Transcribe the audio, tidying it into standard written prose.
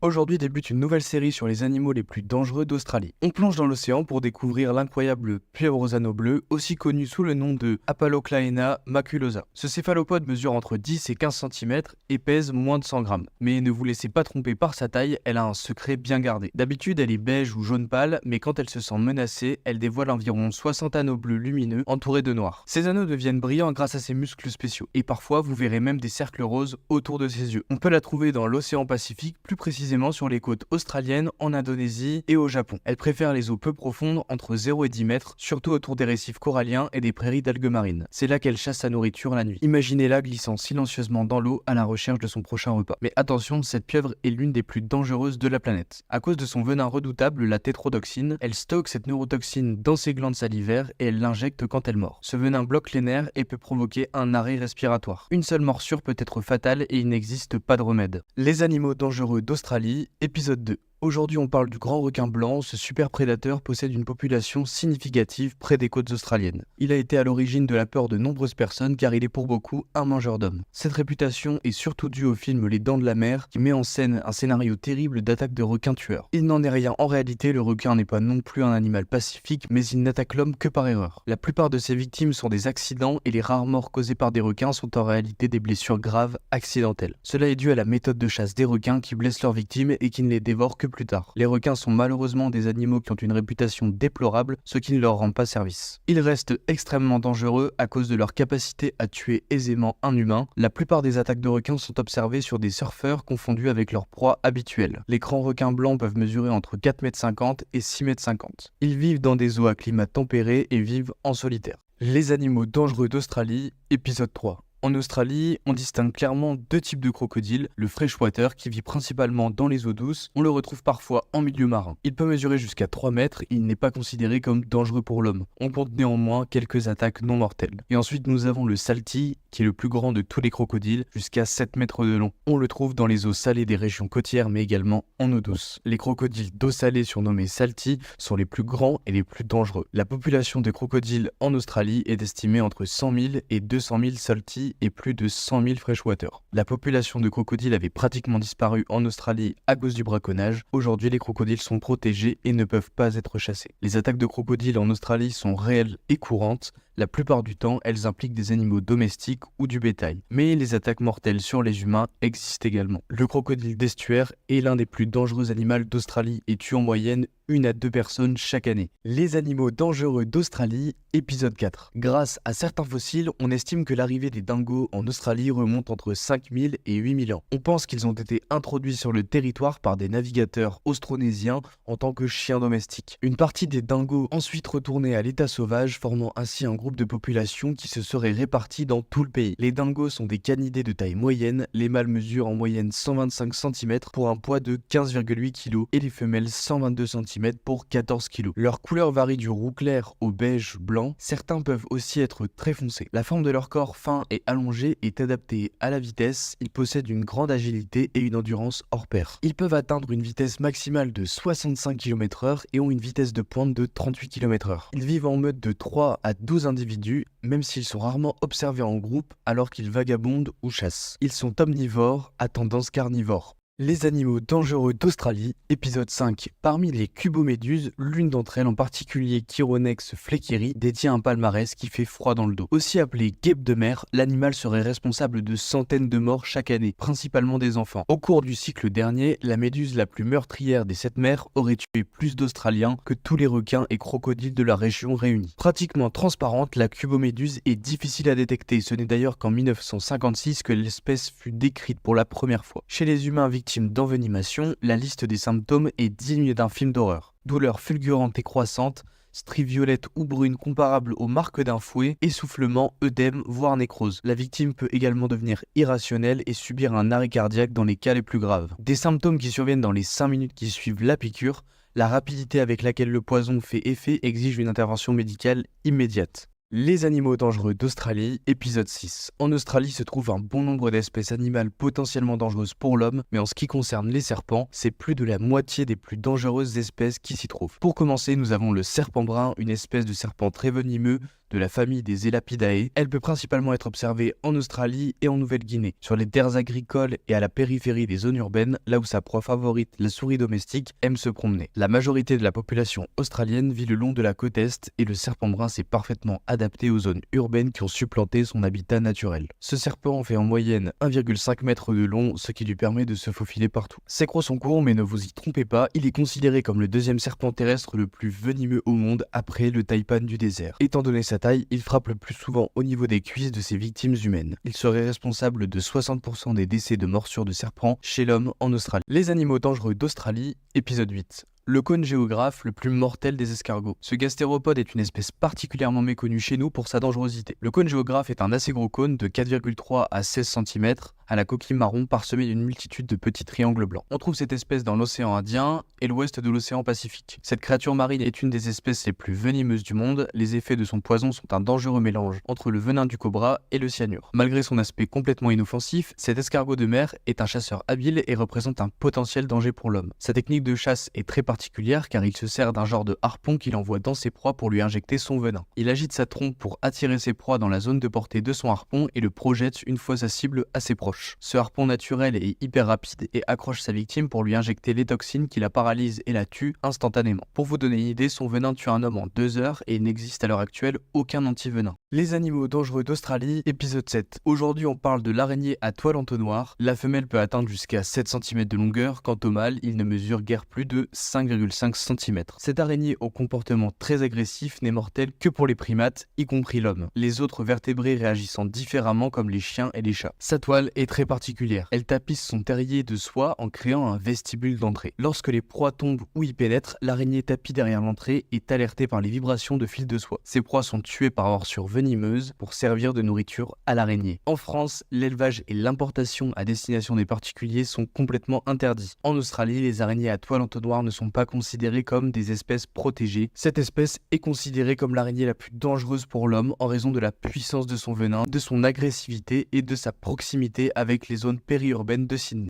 Aujourd'hui débute une nouvelle série sur les animaux les plus dangereux d'Australie. On plonge dans l'océan pour découvrir l'incroyable pieuvre aux anneaux bleus, aussi connu sous le nom de Apaloclaena maculosa. Ce céphalopode mesure entre 10 et 15 cm et pèse moins de 100 grammes. Mais ne vous laissez pas tromper par sa taille, elle a un secret bien gardé. D'habitude elle est beige ou jaune pâle, mais quand elle se sent menacée, elle dévoile environ 60 anneaux bleus lumineux entourés de noir. Ces anneaux deviennent brillants grâce à ses muscles spéciaux, et parfois vous verrez même des cercles roses autour de ses yeux. On peut la trouver dans l'océan Pacifique, plus précisément sur les côtes australiennes, en Indonésie et au Japon. Elle préfère les eaux peu profondes, entre 0 et 10 mètres, surtout autour des récifs coralliens et des prairies d'algues marines. C'est là qu'elle chasse sa nourriture la nuit. Imaginez-la glissant silencieusement dans l'eau à la recherche de son prochain repas. Mais attention, cette pieuvre est l'une des plus dangereuses de la planète. À cause de son venin redoutable, la tétrodoxine, elle stocke cette neurotoxine dans ses glandes salivaires et elle l'injecte quand elle mord. Ce venin bloque les nerfs et peut provoquer un arrêt respiratoire. Une seule morsure peut être fatale et il n'existe pas de remède. Les animaux dangereux d'Australie, épisode 2. Aujourd'hui, on parle du grand requin blanc. Ce super prédateur possède une population significative près des côtes australiennes. Il a été à l'origine de la peur de nombreuses personnes car il est pour beaucoup un mangeur d'hommes. Cette réputation est surtout due au film Les Dents de la Mer qui met en scène un scénario terrible d'attaque de requins tueurs. Il n'en est rien en réalité, le requin n'est pas non plus un animal pacifique, mais il n'attaque l'homme que par erreur. La plupart de ses victimes sont des accidents et les rares morts causées par des requins sont en réalité des blessures graves accidentelles. Cela est dû à la méthode de chasse des requins qui blessent leurs victimes et qui ne les dévorent que plus tard. Les requins sont malheureusement des animaux qui ont une réputation déplorable, ce qui ne leur rend pas service. Ils restent extrêmement dangereux à cause de leur capacité à tuer aisément un humain. La plupart des attaques de requins sont observées sur des surfeurs confondus avec leur proie habituelle. Les grands requins blancs peuvent mesurer entre 4,50 m et 6,50 m. Ils vivent dans des eaux à climat tempéré et vivent en solitaire. Les animaux dangereux d'Australie, épisode 3. En Australie, on distingue clairement deux types de crocodiles. Le freshwater, qui vit principalement dans les eaux douces, on le retrouve parfois en milieu marin. Il peut mesurer jusqu'à 3 mètres et il n'est pas considéré comme dangereux pour l'homme. On compte néanmoins quelques attaques non mortelles. Et ensuite, nous avons le salty, qui est le plus grand de tous les crocodiles, jusqu'à 7 mètres de long. On le trouve dans les eaux salées des régions côtières, mais également en eau douce. Les crocodiles d'eau salée, surnommés salty, sont les plus grands et les plus dangereux. La population de crocodiles en Australie est estimée entre 100 000 et 200 000 salty et plus de 100 000 freshwater. La population de crocodiles avait pratiquement disparu en Australie à cause du braconnage. Aujourd'hui, les crocodiles sont protégés et ne peuvent pas être chassés. Les attaques de crocodiles en Australie sont réelles et courantes. La plupart du temps, elles impliquent des animaux domestiques ou du bétail. Mais les attaques mortelles sur les humains existent également. Le crocodile d'estuaire est l'un des plus dangereux animaux d'Australie et tue en moyenne 1 à 2 personnes chaque année. Les animaux dangereux d'Australie, épisode 4. Grâce à certains fossiles, on estime que l'arrivée des dingos en Australie remonte entre 5000 et 8000 ans. On pense qu'ils ont été introduits sur le territoire par des navigateurs austronésiens en tant que chiens domestiques. Une partie des dingos ensuite retournés à l'état sauvage, formant ainsi un groupe de population qui se serait réparti dans tout le pays. Les dingos sont des canidés de taille moyenne, les mâles mesurent en moyenne 125 cm pour un poids de 15,8 kg et les femelles 122 cm pour 14 kg. Leur couleur varie du roux clair au beige blanc, certains peuvent aussi être très foncés. La forme de leur corps fin et allongé est adaptée à la vitesse, ils possèdent une grande agilité et une endurance hors pair. Ils peuvent atteindre une vitesse maximale de 65 km/h et ont une vitesse de pointe de 38 km/h. Ils vivent en meute de 3 à 12 individus, même s'ils sont rarement observés en groupe alors qu'ils vagabondent ou chassent. Ils sont omnivores à tendance carnivore. Les animaux dangereux d'Australie, épisode 5. Parmi les cuboméduses, l'une d'entre elles en particulier Chironex fleckeri détient un palmarès qui fait froid dans le dos. Aussi appelé guêpe de mer, l'animal serait responsable de centaines de morts chaque année, principalement des enfants. Au cours du cycle dernier, la méduse la plus meurtrière des 7 mers aurait tué plus d'Australiens que tous les requins et crocodiles de la région réunis. Pratiquement transparente, la cuboméduse est difficile à détecter. Ce n'est d'ailleurs qu'en 1956 que l'espèce fut décrite pour la première fois. Chez les humains victimes d'envenimation, la liste des symptômes est digne d'un film d'horreur. Douleur fulgurante et croissante, stries violettes ou brunes comparables aux marques d'un fouet, essoufflement, œdème, voire nécrose. La victime peut également devenir irrationnelle et subir un arrêt cardiaque dans les cas les plus graves. Des symptômes qui surviennent dans les 5 minutes qui suivent la piqûre, la rapidité avec laquelle le poison fait effet exige une intervention médicale immédiate. Les animaux dangereux d'Australie, épisode 6. En Australie se trouve un bon nombre d'espèces animales potentiellement dangereuses pour l'homme, mais en ce qui concerne les serpents, c'est plus de la moitié des plus dangereuses espèces qui s'y trouvent. Pour commencer, nous avons le serpent brun, une espèce de serpent très venimeux, de la famille des Elapidae. Elle peut principalement être observée en Australie et en Nouvelle-Guinée, sur les terres agricoles et à la périphérie des zones urbaines, là où sa proie favorite, la souris domestique, aime se promener. La majorité de la population australienne vit le long de la côte est et le serpent brun s'est parfaitement adapté aux zones urbaines qui ont supplanté son habitat naturel. Ce serpent fait en moyenne 1,5 m de long, ce qui lui permet de se faufiler partout. Ses crocs sont courts, mais ne vous y trompez pas, il est considéré comme le deuxième serpent terrestre le plus venimeux au monde après le taipan du désert. Étant donné sa taille, il frappe le plus souvent au niveau des cuisses de ses victimes humaines. Il serait responsable de 60% des décès de morsures de serpents chez l'homme en Australie. Les animaux dangereux d'Australie, épisode 8. Le cône géographe le plus mortel des escargots. Ce gastéropode est une espèce particulièrement méconnue chez nous pour sa dangerosité. Le cône géographe est un assez gros cône de 4,3 à 16 cm à la coquille marron parsemée d'une multitude de petits triangles blancs. On trouve cette espèce dans l'océan Indien et l'ouest de l'océan Pacifique. Cette créature marine est une des espèces les plus venimeuses du monde. Les effets de son poison sont un dangereux mélange entre le venin du cobra et le cyanure. Malgré son aspect complètement inoffensif, cet escargot de mer est un chasseur habile et représente un potentiel danger pour l'homme. Sa technique de chasse est très particulière car il se sert d'un genre de harpon qu'il envoie dans ses proies pour lui injecter son venin. Il agite sa trompe pour attirer ses proies dans la zone de portée de son harpon et le projette une fois sa cible assez proche. Ce harpon naturel est hyper rapide et accroche sa victime pour lui injecter les toxines qui la paralysent et la tuent instantanément. Pour vous donner une idée, son venin tue un homme en 2 heures et il n'existe à l'heure actuelle aucun anti-venin. Les animaux dangereux d'Australie, épisode 7. Aujourd'hui on parle de l'araignée à toile entonnoir. La femelle peut atteindre jusqu'à 7 cm de longueur, quant au mâle, il ne mesure guère plus de 5,5 cm. Cette araignée au comportement très agressif n'est mortelle que pour les primates, y compris l'homme. Les autres vertébrés réagissant différemment comme les chiens et les chats. Sa toile est très particulière. Elle tapisse son terrier de soie en créant un vestibule d'entrée. Lorsque les proies tombent ou y pénètrent, l'araignée tapie derrière l'entrée est alertée par les vibrations de fil de soie. Ces proies sont tuées par morsure venimeuse pour servir de nourriture à l'araignée. En France, l'élevage et l'importation à destination des particuliers sont complètement interdits. En Australie, les araignées à toile entonnoir ne sont pas considérées comme des espèces protégées. Cette espèce est considérée comme l'araignée la plus dangereuse pour l'homme en raison de la puissance de son venin, de son agressivité et de sa proximité avec les zones périurbaines de Sydney.